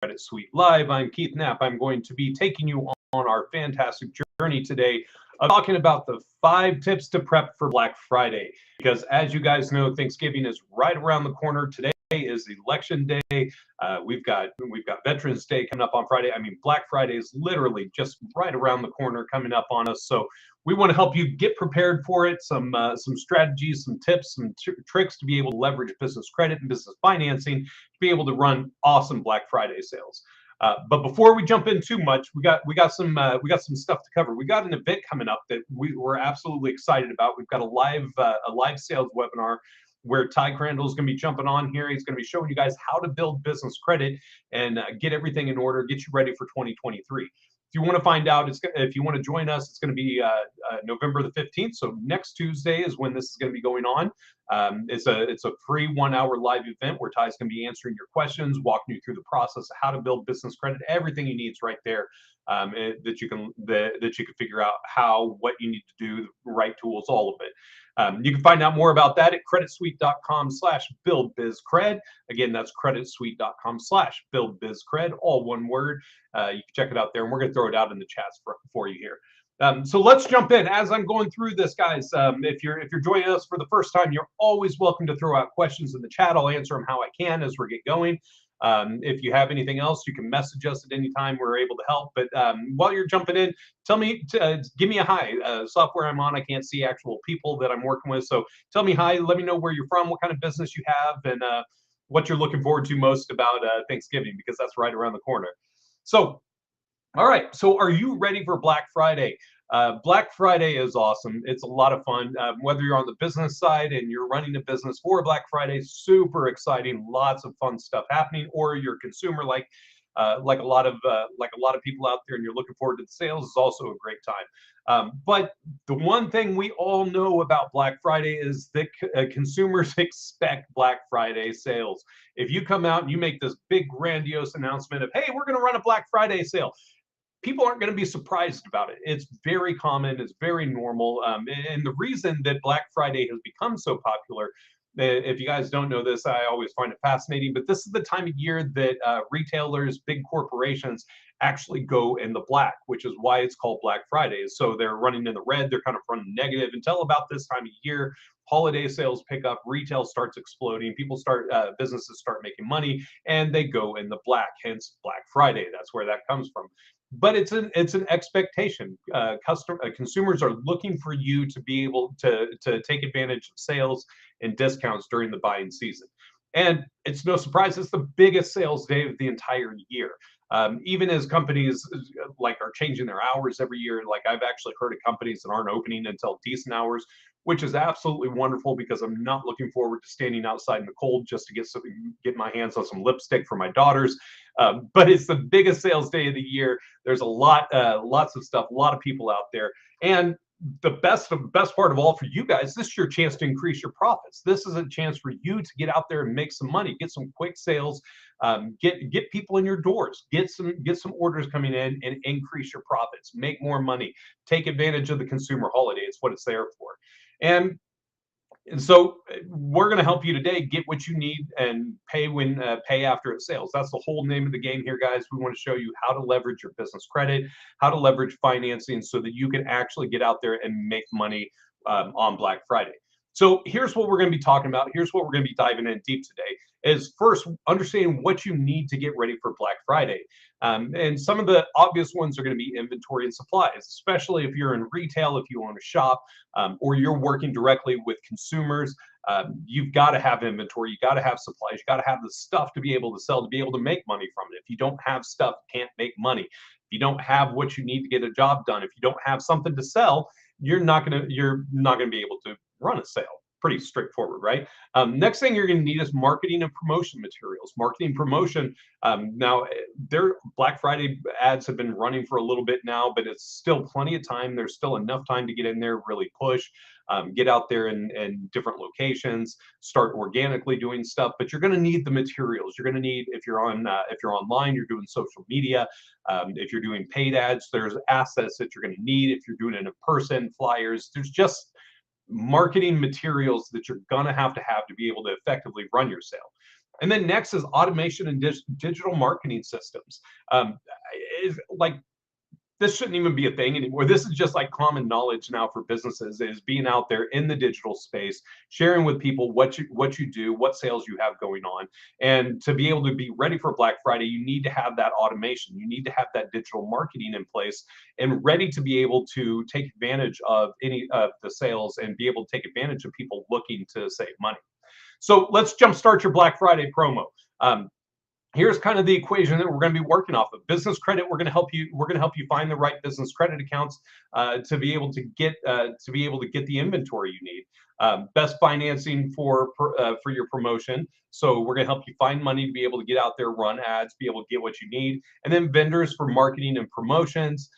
Credit Suite Live. I'm Keith Knapp. I'm going to be taking you on our fantastic journey today of talking about the 5 tips to prep for Black Friday. Because as you guys know, Thanksgiving is right around the corner. Today is Election Day. We've got Veterans Day coming up on Friday. I mean, Black Friday is literally just right around the corner coming up on us. So we want to help you get prepared for it. Some strategies, some tips, some tricks to be able to leverage business credit and business financing to be able to run awesome Black Friday sales. But before we jump in too much, we got some stuff to cover. We got an event coming up that we're absolutely excited about. We've got a live sales webinar where Ty Crandall is going to be jumping on here. He's going to be showing you guys how to build business credit and get everything in order, get you ready for 2023. If you want to find out, if you want to join us, it's going to be November the 15th. So next Tuesday is when this is going to be going on. It's a free 1-hour live event where Ty's going to be answering your questions, walking you through the process of how to build business credit. Everything you need is right there, that you can figure out what you need to do, the right tools, all of it. You can find out more about that at creditsuite.com/buildbizcred. Again, that's creditsuite.com/buildbizcred, all one word. You can check it out there, and we're going to throw it out in the chats for you here. So let's jump in. As I'm going through this, guys, if you're joining us for the first time, you're always welcome to throw out questions in the chat. I'll answer them how I can as we get going. If you have anything else, you can message us at any time. We're able to help. But while you're jumping in, give me a hi. Software I'm on, I can't see actual people that I'm working with. So tell me hi. Let me know where you're from, what kind of business you have, and what you're looking forward to most about Thanksgiving, because that's right around the corner. So, all right. So are you ready for Black Friday? Black Friday is awesome. It's a lot of fun. Whether you're on the business side and you're running a business for Black Friday, super exciting, lots of fun stuff happening. Or you're a consumer like a lot of people out there, and you're looking forward to the sales, is also a great time. But the one thing we all know about Black Friday is that consumers expect Black Friday sales. If you come out and you make this big grandiose announcement of, hey, we're going to run a Black Friday sale, people aren't going to be surprised about it. It's very common. It's very normal. And the reason that Black Friday has become so popular, if you guys don't know this, I always find it fascinating, but this is the time of year that retailers, big corporations, actually go in the black, which is why it's called Black Friday. So they're running in the red, they're kind of running negative until about this time of year. Holiday sales pick up, retail starts exploding, businesses start making money, and they go in the black, hence Black Friday. That's where that comes from. But it's an expectation. Consumers are looking for you to be able to take advantage of sales and discounts during the buying season. And it's no surprise, it's the biggest sales day of the entire year. Even as companies are changing their hours every year, like I've actually heard of companies that aren't opening until decent hours, which is absolutely wonderful, because I'm not looking forward to standing outside in the cold just to get my hands on some lipstick for my daughters. But it's the biggest sales day of the year. There's lots of stuff, a lot of people out there, and the best part of all for you guys, this is your chance to increase your profits. This is a chance for you to get out there and make some money, get some quick sales, get people in your doors, get some orders coming in, and increase your profits, make more money, take advantage of the consumer holiday. It's what it's there for. And so we're going to help you today get what you need and pay after it sells. That's the whole name of the game here, guys. We want to show you how to leverage your business credit, how to leverage financing so that you can actually get out there and make money on Black Friday. So here's what we're going to be talking about. Here's what we're going to be diving in deep today. Is first understanding what you need to get ready for Black Friday. And some of the obvious ones are going to be inventory and supplies, especially if you're in retail, if you own a shop, or you're working directly with consumers. You've got to have inventory, you got to have supplies, you got to have the stuff to be able to sell, to be able to make money from it. If you don't have stuff, you can't make money. If you don't have what you need to get a job done, if you don't have something to sell, you're not going to be able to run a sale. Pretty straightforward, right? Next thing you're going to need is marketing and promotion materials. Marketing promotion. Now, their Black Friday ads have been running for a little bit now, but it's still plenty of time. There's still enough time to get in there, really push, get out there in different locations, start organically doing stuff. But you're going to need the materials. You're going to need, if you're online, you're doing social media. If you're doing paid ads, there's assets that you're going to need. If you're doing it in person, flyers, there's just marketing materials that you're going to have to be able to effectively run your sale. And then next is automation and digital marketing systems. Is like this shouldn't even be a thing anymore. This is just like common knowledge now for businesses, is being out there in the digital space, sharing with people what you do, what sales you have going on. And to be able to be ready for Black Friday, you need to have that automation. You need to have that digital marketing in place and ready to be able to take advantage of any of the sales and be able to take advantage of people looking to save money. So let's jumpstart your Black Friday promo. Here's kind of the equation that we're going to be working off of. Business credit, we're going to help you find the right business credit accounts to be able to get the inventory you need. Best financing for your promotion. So we're going to help you find money to be able to get out there, run ads, be able to get what you need. And then vendors for marketing and promotions.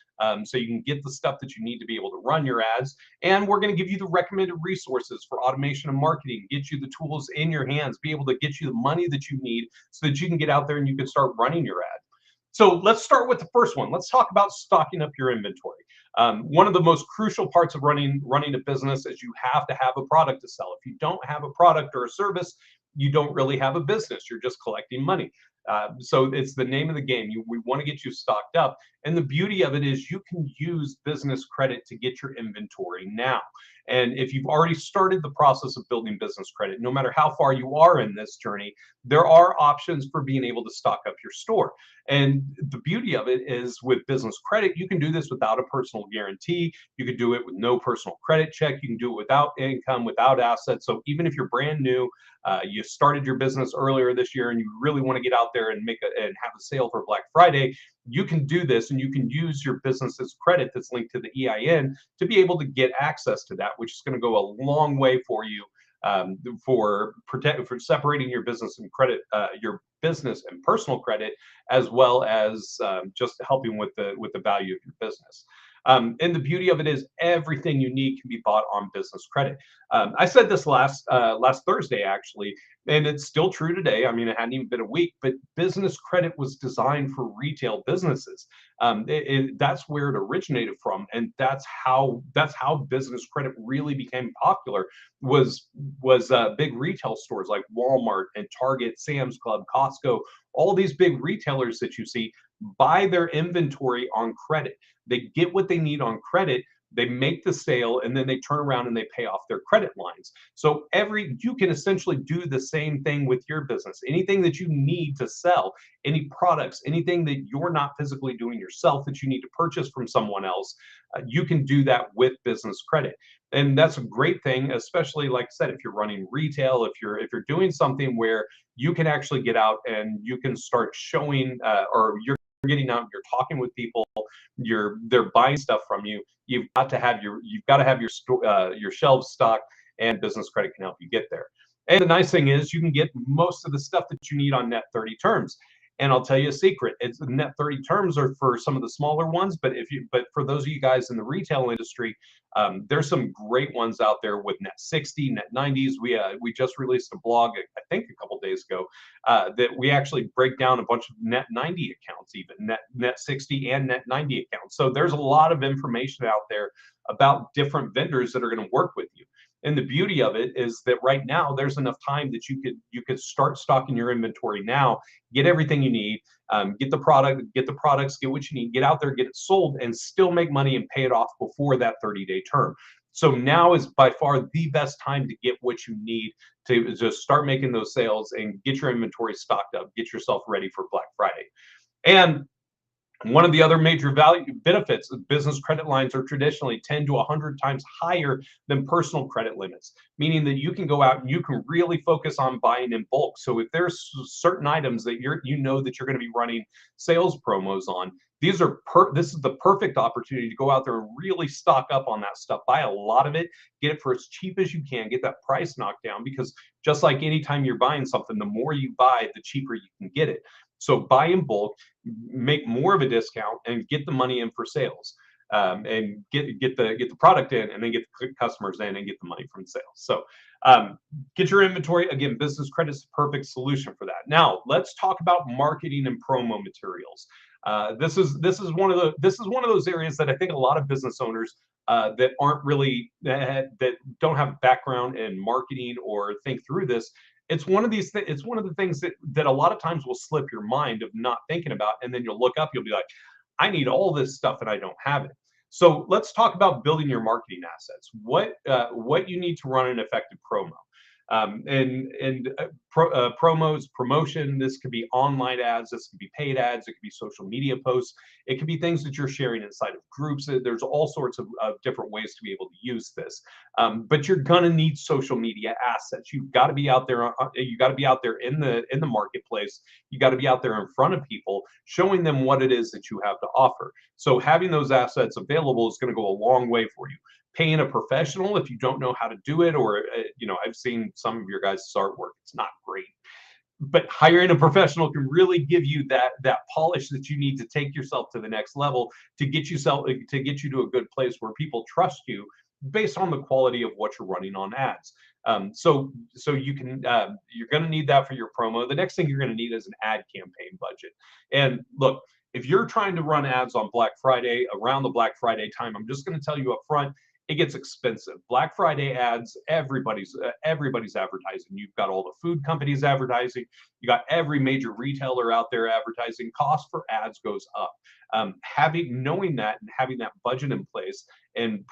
So you can get the stuff that you need to be able to run your ads. And we're going to give you the recommended resources for automation and marketing, get you the tools in your hands, be able to get you the money that you need so that you can get out there and you can start running your ad. So let's start with the first one. Let's talk about stocking up your inventory. One of the most crucial parts of running a business is you have to have a product to sell. If you don't have a product or a service, you don't really have a business. You're just collecting money. So it's the name of the game. We want to get you stocked up. And the beauty of it is you can use business credit to get your inventory now. And if you've already started the process of building business credit, no matter how far you are in this journey, there are options for being able to stock up your store. And the beauty of it is with business credit, you can do this without a personal guarantee. You can do it with no personal credit check. You can do it without income, without assets. So even if you're brand new, you started your business earlier this year and you really want to get out there and and have a sale for Black Friday, you can do this and you can use your business's credit that's linked to the EIN to be able to get access to that, which is going to go a long way for you for separating your business and credit, your business and personal credit, as well as just helping with the value of your business. And the beauty of it is everything you need can be bought on business credit. I said this last Thursday, actually, and it's still true today. I mean, it hadn't even been a week, but business credit was designed for retail businesses. That's where it originated from, and that's how business credit really became popular. Was big retail stores like Walmart and Target, Sam's Club, Costco, all these big retailers that you see buy their inventory on credit. They get what they need on credit, they make the sale, and then they turn around and they pay off their credit lines. So you can essentially do the same thing with your business. Anything that you need to sell, any products, anything that you're not physically doing yourself that you need to purchase from someone else, you can do that with business credit. And that's a great thing, especially like I said, if you're running retail, if you're doing something where you can actually get out and you can start showing, or you're getting out and you're talking with people, they're buying stuff from you. You've got to have your shelves stocked, and business credit can help you get there. And the nice thing is you can get most of the stuff that you need on net 30 terms. And I'll tell you a secret: it's the net 30 terms are for some of the smaller ones, but for those of you guys in the retail industry, there's some great ones out there with net 60, net 90s. We just released a blog, I think a couple days ago, that we actually break down a bunch of net 90 accounts, even net 60 and net 90 accounts. So there's a lot of information out there about different vendors that are going to work with you. And the beauty of it is that right now there's enough time that you could start stocking your inventory now, get everything you need, get the products, get what you need, get out there, get it sold, and still make money and pay it off before that 30-day term. So now is by far the best time to get what you need to just start making those sales and get your inventory stocked up, get yourself ready for Black Friday. And one of the other major benefits of business credit lines are traditionally 10 to 100 times higher than personal credit limits, meaning that you can go out and you can really focus on buying in bulk. So if there's certain items that you know that you're going to be running sales promos on, this is the perfect opportunity to go out there and really stock up on that stuff. Buy a lot of it, get it for as cheap as you can, get that price knocked down, because just like anytime you're buying something, the more you buy, the cheaper you can get it. So buy in bulk, make more of a discount, and get the money in for sales, and get the product in, and then get the customers in and get the money from sales. So get your inventory. Again, business credit is the perfect solution for that. Now let's talk about marketing and promo materials. This is one of those areas that I think a lot of business owners that aren't really that don't have a background in marketing or think through this. It's one of these it's one of the things that a lot of times will slip your mind of not thinking about, and then you'll look up, you'll be like, I need all this stuff and I don't have it. So let's talk about building your marketing assets. What you need to run an effective promo. Promos, promotion. This could be online ads. This could be paid ads. It could be social media posts. It could be things that you're sharing inside of groups. There's all sorts of different ways to be able to use this. But you're gonna need social media assets. You've got to be out there. You got to be out there in the marketplace. You got to be out there in front of people, showing them what it is that you have to offer. So having those assets available is going to go a long way for you. Paying a professional if you don't know how to do it, or I've seen some of your guys' artwork, it's not great, but hiring a professional can really give you that polish that you need to take yourself to the next level, to get you to a good place where people trust you based on the quality of what you're running on ads. So you can you're going to need that for your promo. The next thing you're going to need is an ad campaign budget. And look, if you're trying to run ads on Black Friday, around the Black Friday time, I'm just going to tell you up front, it gets expensive. Black Friday ads, everybody's advertising. You've got all the food companies advertising. You got every major retailer out there advertising. Cost for ads goes up. Knowing that and having that budget in place and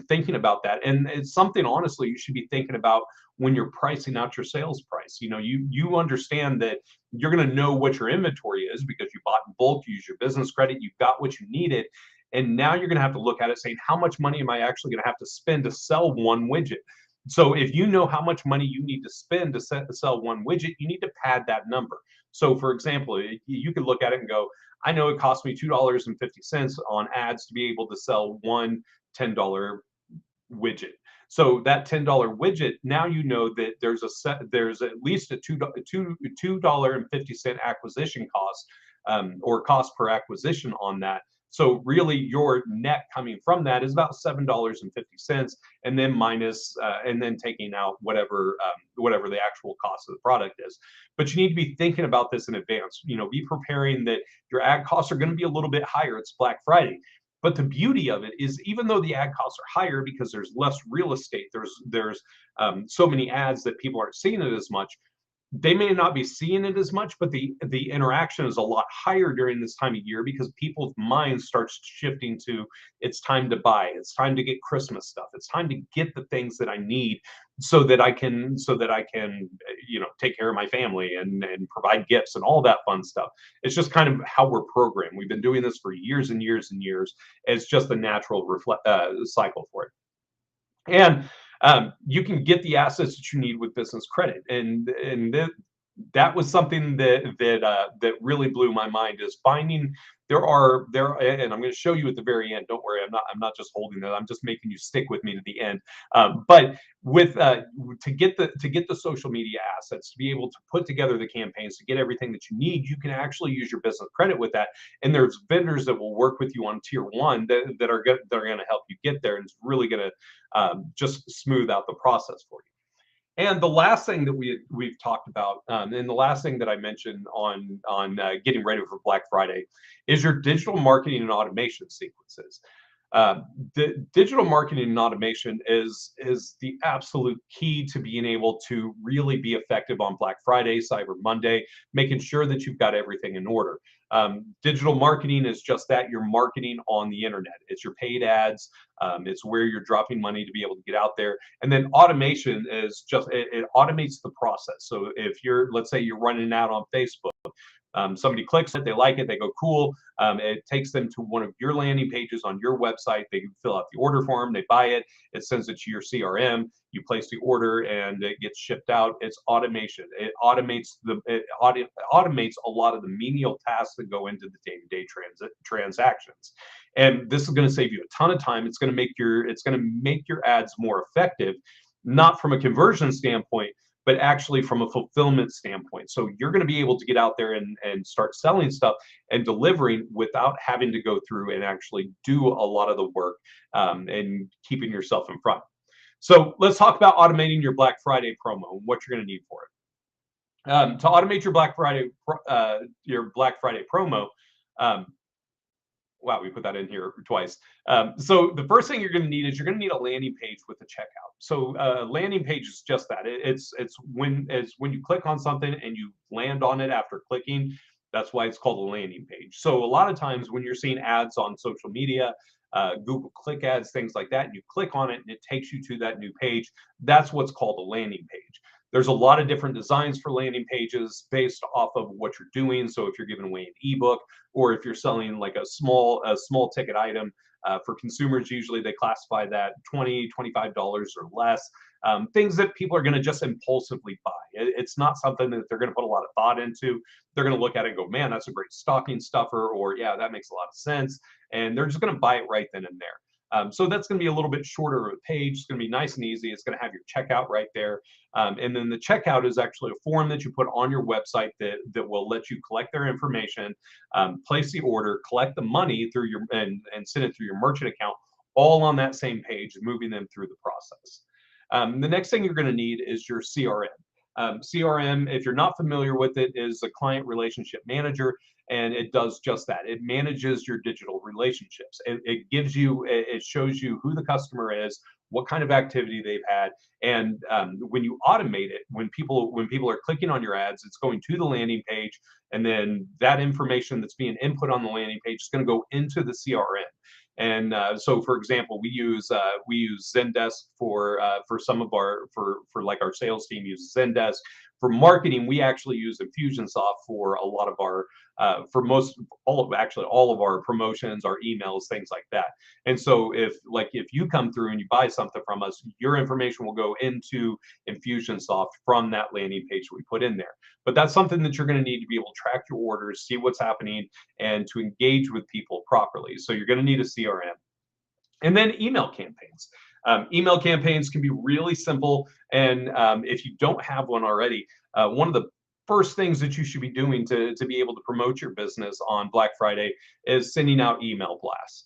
thinking about that, and it's something honestly you should be thinking about when you're pricing out your sales price. You understand that you're going to know what your inventory is because you bought in bulk, you use your business credit, you've got what you needed. And now you're going to have to look at it saying, how much money am I actually going to have to spend to sell one widget? So if you know how much money you need to spend to sell one widget, you need to pad that number. So for example, you could look at it and go, I know it costs me $2.50 on ads to be able to sell one $10 widget. So that $10 widget, now you know that there's at least a $2.50 acquisition cost, or cost per acquisition on that. So really, your net coming from that is about $7.50, and then minus, and then taking out whatever the actual cost of the product is. But you need to be thinking about this in advance. Be preparing that your ad costs are going to be a little bit higher. It's Black Friday. But the beauty of it is, even though the ad costs are higher because there's less real estate, there's so many ads that people aren't seeing it as much. They may not be seeing it as much, but the interaction is a lot higher during this time of year because people's minds starts shifting to, it's time to buy, it's time to get Christmas stuff, it's time to get the things that I need so that I can take care of my family and provide gifts and all that fun stuff. It's just kind of how we're programmed. We've been doing this for years and years and years. It's just a natural cycle for it. And you can get the assets that you need with business credit, and that was something that really blew my mind, is finding and I'm going to show you at the very end. Don't worry, I'm not just holding that. I'm just making you stick with me to the end. But with to get the social media assets, to be able to put together the campaigns, to get everything that you need, you can actually use your business credit with that. And there's vendors that will work with you on tier one that are going to help you get there, and it's really going to just smooth out the process for you. And the last thing that we've talked about, and the last thing that I mentioned on getting ready for Black Friday, is your digital marketing and automation sequences. The digital marketing and automation is the absolute key to being able to really be effective on Black Friday, Cyber Monday, making sure that you've got everything in order. Digital marketing is just that. You're marketing on the internet. It's your paid ads. It's where you're dropping money to be able to get out there. And then automation is just, it automates the process. So if let's say you're running an ad on Facebook, somebody clicks it, they like it, they go, cool. It takes them to one of your landing pages on your website. They fill out the order form, they buy it, it sends it to your CRM, you place the order, and it gets shipped out. It's automation. It automates a lot of the menial tasks that go into the day-to-day transactions. And this is going to save you a ton of time. It's going to make your ads more effective, not from a conversion standpoint, but actually from a fulfillment standpoint. So you're going to be able to get out there and start selling stuff and delivering without having to go through and actually do a lot of the work, and keeping yourself in front. So let's talk about automating your Black Friday promo and what you're going to need for it. To automate your Black Friday promo, Wow, we put that in here twice. So the first thing you're going to need is you're going to need a landing page with a checkout. So landing page is just that. It's when you click on something and you land on it after clicking. That's why it's called a landing page. So a lot of times when you're seeing ads on social media, Google Click ads, things like that, and you click on it and it takes you to that new page, that's what's called a landing page. There's a lot of different designs for landing pages based off of what you're doing. So if you're giving away an ebook, or if you're selling like a small ticket item, for consumers, usually they classify that $20, $25 or less. Things that people are going to just impulsively buy. It's not something that they're going to put a lot of thought into. They're going to look at it and go, man, that's a great stocking stuffer, or yeah, that makes a lot of sense. And they're just going to buy it right then and there. So that's going to be a little bit shorter of a page. It's going to be nice and easy. It's going to have your checkout right there. And then the checkout is actually a form that you put on your website that will let you collect their information, place the order, collect the money through and send it through your merchant account, all on that same page, moving them through the process. The next thing you're going to need is your CRM. CRM, if you're not familiar with it, is a client relationship manager, and it does just that. It manages your digital relationships. It shows you who the customer is, what kind of activity they've had, and when you automate it, when people are clicking on your ads, it's going to the landing page, and then that information that's being input on the landing page is going to go into the CRM. And so, for example, we use Zendesk for some of for like our sales team uses Zendesk. For marketing, we actually use Infusionsoft for a lot of our for most all of our promotions, our emails, things like that. And so if you come through and you buy something from us, your information will go into Infusionsoft from that landing page we put in there. But that's something that you're going to need to be able to track your orders, see what's happening, and to engage with people properly. So you're going to need a CRM. And then email campaigns. Email campaigns can be really simple. And if you don't have one already, one of the first things that you should be doing to be able to promote your business on Black Friday is sending out email blasts.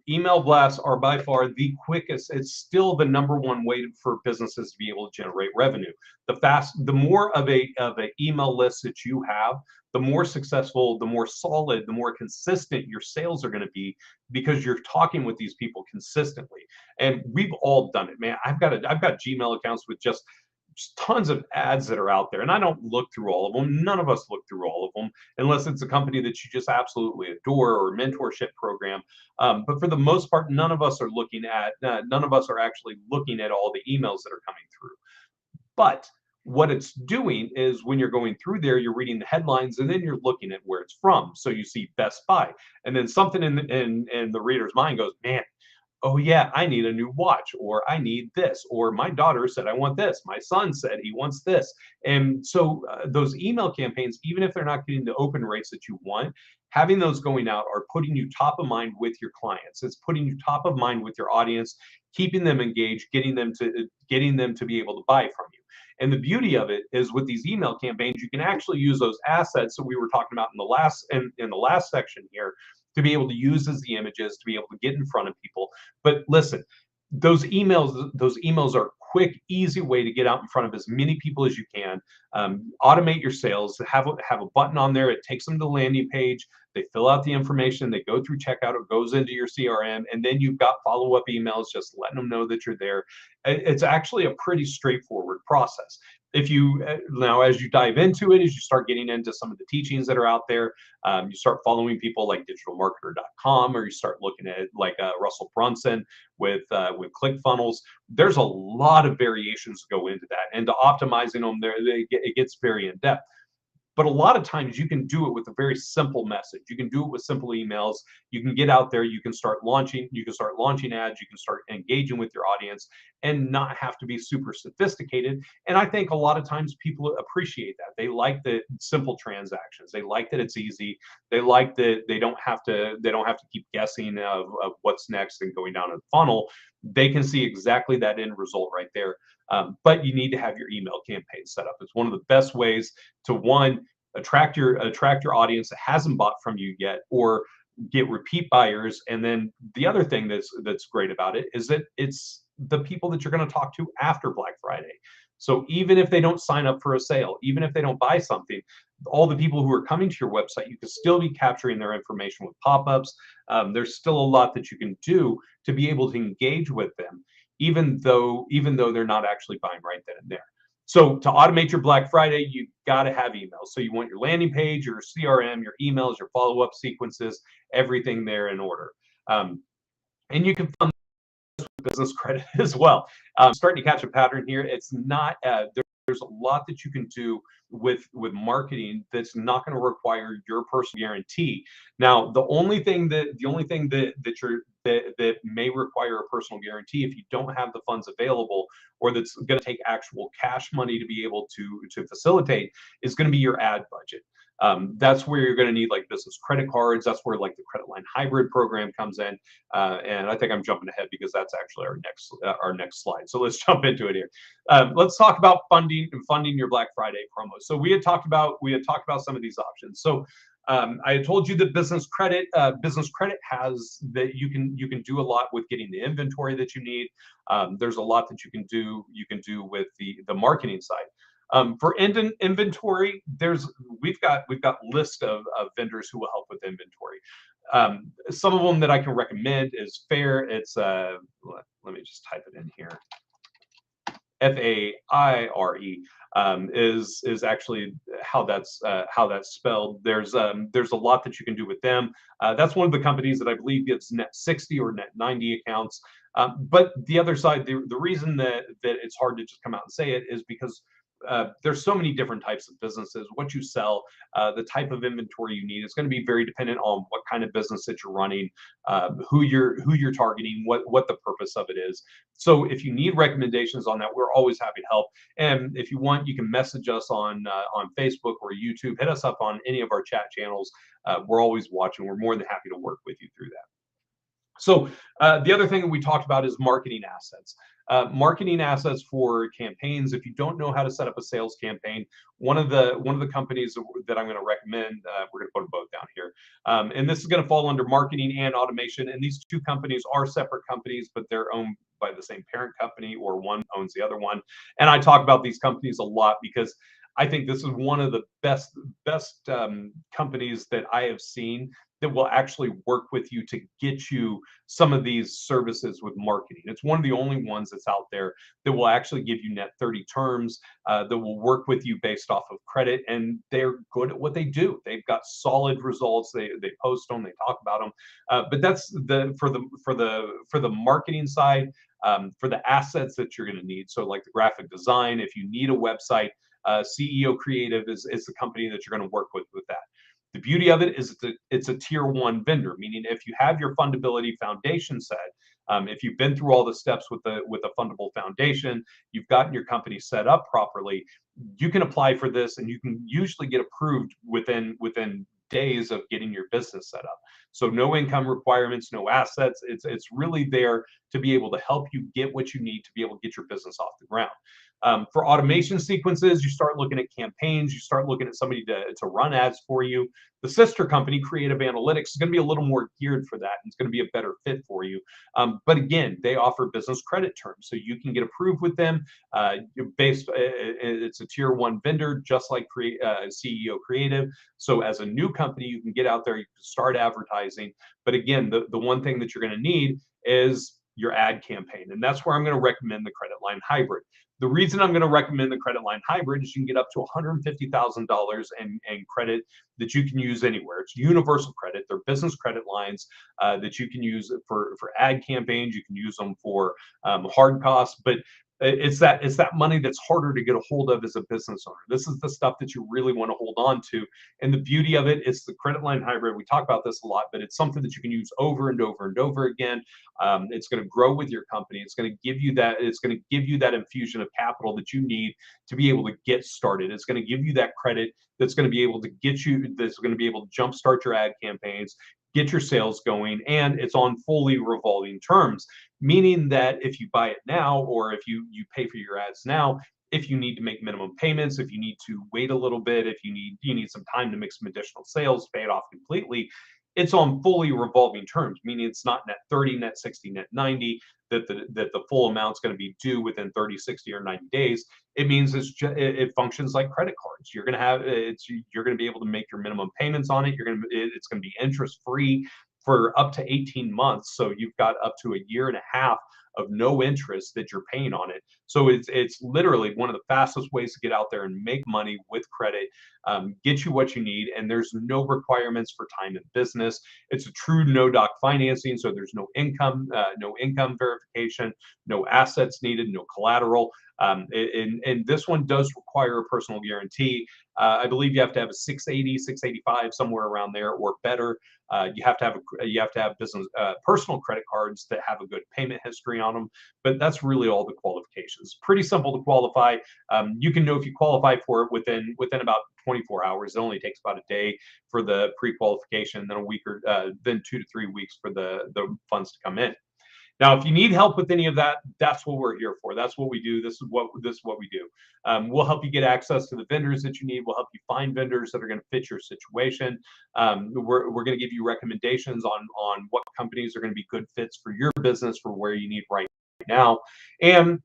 Email blasts are by far the quickest. It's still the number one way for businesses to be able to generate revenue. The more of a email list that you have, the more successful, the more solid, the more consistent your sales are going to be, because you're talking with these people consistently. And we've all done it, man. I've got Gmail accounts with just tons of ads that are out there, and I don't look through all of them. None of us look through all of them unless it's a company that you just absolutely adore or a mentorship program. But for the most part, none of us are actually looking at all the emails that are coming through. But what it's doing is when you're going through there, you're reading the headlines and then you're looking at where it's from. So you see Best Buy, and then something in the reader's mind goes, man, oh yeah, I need a new watch, or I need this, or my daughter said I want this, my son said he wants this. And so those email campaigns, even if they're not getting the open rates that you want, having those going out are putting you top of mind with your clients. It's putting you top of mind with your audience, keeping them engaged, getting them to be able to buy from you. And the beauty of it is, with these email campaigns, you can actually use those assets that we were talking about in the last section here, to be able to use as the images, to be able to get in front of people. But listen, those emails are a quick, easy way to get out in front of as many people as you can. Automate your sales. Have a button on there. It takes them to the landing page. They fill out the information. They go through checkout. It goes into your CRM, and then you've got follow-up emails just letting them know that you're there. It's actually a pretty straightforward process. If you now, as you dive into it, as you start getting into some of the teachings that are out there, you start following people like digitalmarketer.com, or you start looking at like Russell Brunson with ClickFunnels. There's a lot of variations to go into that, and to optimizing them there, it gets very in depth. But a lot of times you can do it with a very simple message. You can do it with simple emails. You can get out there, you can start launching ads, you can start engaging with your audience, and not have to be super sophisticated. And I think a lot of times people appreciate that. They like the simple transactions. They like that it's easy. They like that they don't have to keep guessing of what's next and going down a funnel. They can see exactly that end result right there. But you need to have your email campaign set up. It's one of the best ways to, one, attract your audience that hasn't bought from you yet, or get repeat buyers. And then the other thing that's great about it is that it's the people that you're going to talk to after Black Friday. So even if they don't sign up for a sale, even if they don't buy something, all the people who are coming to your website, you can still be capturing their information with pop-ups. There's still a lot that you can do to be able to engage with them, even though they're not actually buying right then and there. So to automate your Black Friday, you got to have emails. So you want your landing page, your CRM, your emails, your follow-up sequences, everything there in order. And you can fund business credit as well. Starting to catch a pattern here. It's not there's a lot that you can do with marketing that's not going to require your personal guarantee. Now, the only thing that that may require a personal guarantee, if you don't have the funds available, or that's going to take actual cash money to be able to facilitate, is going to be your ad budget. That's where you're going to need like business credit cards. That's where like the credit line hybrid program comes in. And I think I'm jumping ahead because that's actually our next slide. So let's jump into it here. Let's talk about funding your Black Friday promo. So we had talked about some of these options. So I had told you that business credit has that you can do a lot with getting the inventory that you need. There's a lot that you can do with the marketing side. For inventory, we've got list of vendors who will help with inventory. Some of them that I can recommend is Faire. It's let me just type it in here. FAIRE is actually how that's spelled. There's a lot that you can do with them. That's one of the companies that I believe gives net 60 or net 90 accounts. But the other side, the reason that it's hard to just come out and say it is because there's so many different types of businesses. What you sell, the type of inventory you need, is going to be very dependent on what kind of business that you're running, who you're targeting, what the purpose of it is. So if you need recommendations on that, we're always happy to help. And if you want, you can message us on Facebook or YouTube. Hit us up on any of our chat channels. We're always watching. We're more than happy to work with you through that. So the other thing that we talked about is marketing assets. Marketing assets for campaigns. If you don't know how to set up a sales campaign, one of the companies that I'm going to recommend, we're going to put them both down here, and this is going to fall under marketing and automation. And these two companies are separate companies, but they're owned by the same parent company, or one owns the other one. And I talk about these companies a lot because I think this is one of the best companies that I have seen that will actually work with you to get you some of these services with marketing. It's one of the only ones that's out there that will actually give you net 30 terms, that will work with you based off of credit, and they're good at what they do. They've got solid results. They post them, they talk about them. But that's for the marketing side, for the assets that you're going to need. So like the graphic design, if you need a website, CEO Creative is the company that you're going to work with that. The beauty of it is it's a tier 1 vendor, meaning if you have your fundability foundation set, if you've been through all the steps with a fundable foundation, you've gotten your company set up properly, you can apply for this, and you can usually get approved within days of getting your business set up. So no income requirements, no assets. It's really there to be able to help you get what you need to be able to get your business off the ground. For automation sequences, you start looking at campaigns, you start looking at somebody to run ads for you. The sister company, Creative Analytics, is going to be a little more geared for that, and it's going to be a better fit for you. But again, they offer business credit terms, so you can get approved with them. It's a tier 1 vendor, just like CEO Creative. So as a new company, you can get out there, you can start advertising. But again, the one thing that you're going to need is your ad campaign, and that's where I'm going to recommend the Credit Line Hybrid. The reason I'm going to recommend the Credit Line Hybrid is you can get up to $150,000 in credit that you can use anywhere. It's universal credit. They're business credit lines that you can use for ad campaigns. You can use them for hard costs, but it's that money that's harder to get a hold of as a business owner. This is the stuff that you really want to hold on to. And the beauty of it is the Credit Line Hybrid. We talk about this a lot, but it's something that you can use over and over and over again. It's going to grow with your company. It's going to give you that infusion of capital that you need to be able to get started. It's going to give you that credit that's going to be able to jumpstart your ad campaigns, get your sales going, and it's on fully revolving terms, meaning that if you buy it now, or if you pay for your ads now, if you need to make minimum payments, if you need to wait a little bit, if you need some time to make some additional sales, pay it off completely, it's on fully revolving terms, meaning it's not net 30, net 60, net 90, that the full amount's going to be due within 30, 60, or 90 days. It means it functions like credit cards. You're going to be able to make your minimum payments on it. It's going to be interest free for up to 18 months. So you've got up to a year and a half of no interest that you're paying on it. So it's literally one of the fastest ways to get out there and make money with credit, get you what you need, and there's no requirements for time in business. It's a true no-doc financing, so there's no income verification, no assets needed, no collateral. And this one does require a personal guarantee. I believe you have to have a 680, 685, somewhere around there or better. You have to have business personal credit cards that have a good payment history on them. But that's really all the qualifications. Pretty simple to qualify. You can know if you qualify for it within about 24 hours. It only takes about a day for the pre-qualification, then a week or then 2 to 3 weeks for the funds to come in. Now, if you need help with any of that, that's what we're here for. That's what we do. This is what we do. We'll help you get access to the vendors that you need. We'll help you find vendors that are going to fit your situation. We're going to give you recommendations on what companies are going to be good fits for your business, for where you need right now. And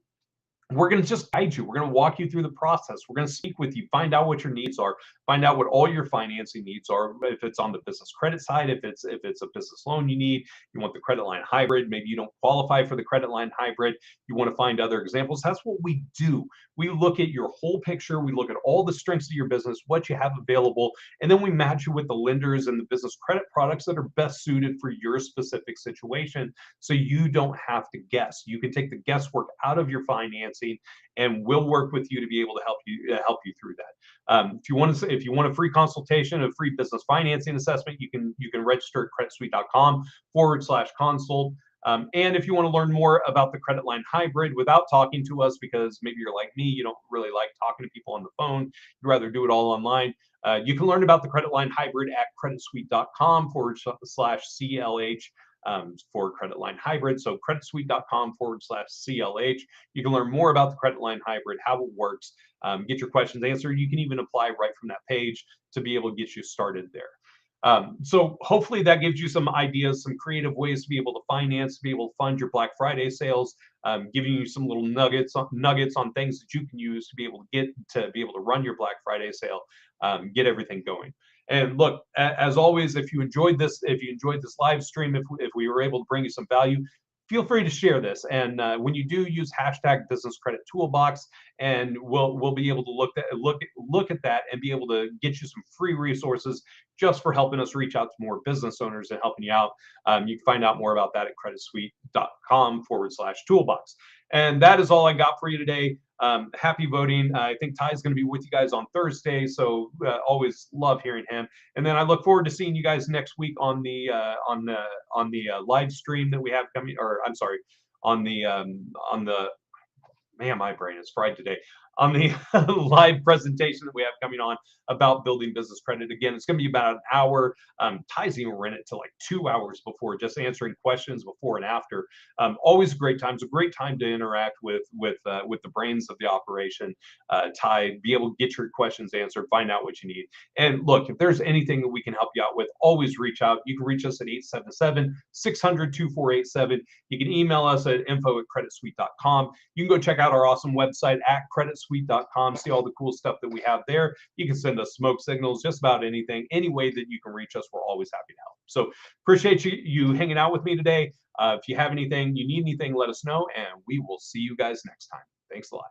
we're going to just guide you. We're going to walk you through the process. We're going to speak with you, find out what your needs are, find out what all your financing needs are. If it's on the business credit side, if it's a business loan you need, you want the credit line hybrid, maybe you don't qualify for the credit line hybrid, you want to find other examples. That's what we do. We look at your whole picture. We look at all the strengths of your business, what you have available, and then we match you with the lenders and the business credit products that are best suited for your specific situation, so you don't have to guess. You can take the guesswork out of your financing, and we'll work with you to be able to help you through that. If you want a free consultation, a free business financing assessment, you can register at creditsuite.com/consult. And if you want to learn more about the credit line hybrid without talking to us, because maybe you're like me, you don't really like talking to people on the phone, you'd rather do it all online, you can learn about the credit line hybrid at creditsuite.com/CLH. For credit line hybrid. So creditsuite.com/CLH. You can learn more about the credit line hybrid, how it works, get your questions answered. You can even apply right from that page to be able to get you started there. So hopefully that gives you some ideas, some creative ways to be able to finance, to be able to fund your Black Friday sales, giving you some little nuggets on things that you can use to be able to run your Black Friday sale, get everything going. And look, as always, if you enjoyed this live stream, if we were able to bring you some value, feel free to share this. And when you do, use hashtag Business Credit Toolbox, and we'll be able to look at that and be able to get you some free resources just for helping us reach out to more business owners and helping you out. You can find out more about that at creditsuite.com/toolbox. And that is all I got for you today. Happy voting. I think Ty's going to be with you guys on Thursday, so always love hearing him. And then I look forward to seeing you guys next week on the live stream that we have coming. Or I'm sorry, on the man, my brain is fried today. On the live presentation that we have coming on about building business credit. Again, it's going to be about an hour. Ty's even ran it to like 2 hours before, just answering questions before and after. Always a great time. It's a great time to interact with the brains of the operation. Ty, be able to get your questions answered, find out what you need. And look, if there's anything that we can help you out with, always reach out. You can reach us at 877-600-2487. You can email us at info@creditsuite.com. You can go check out our awesome website at creditsuite.com, see all the cool stuff that we have there. You can send us smoke signals, just about anything, any way that you can reach us. We're always happy to help. So appreciate you hanging out with me today. If you have anything, you need anything, let us know, and we will see you guys next time. Thanks a lot.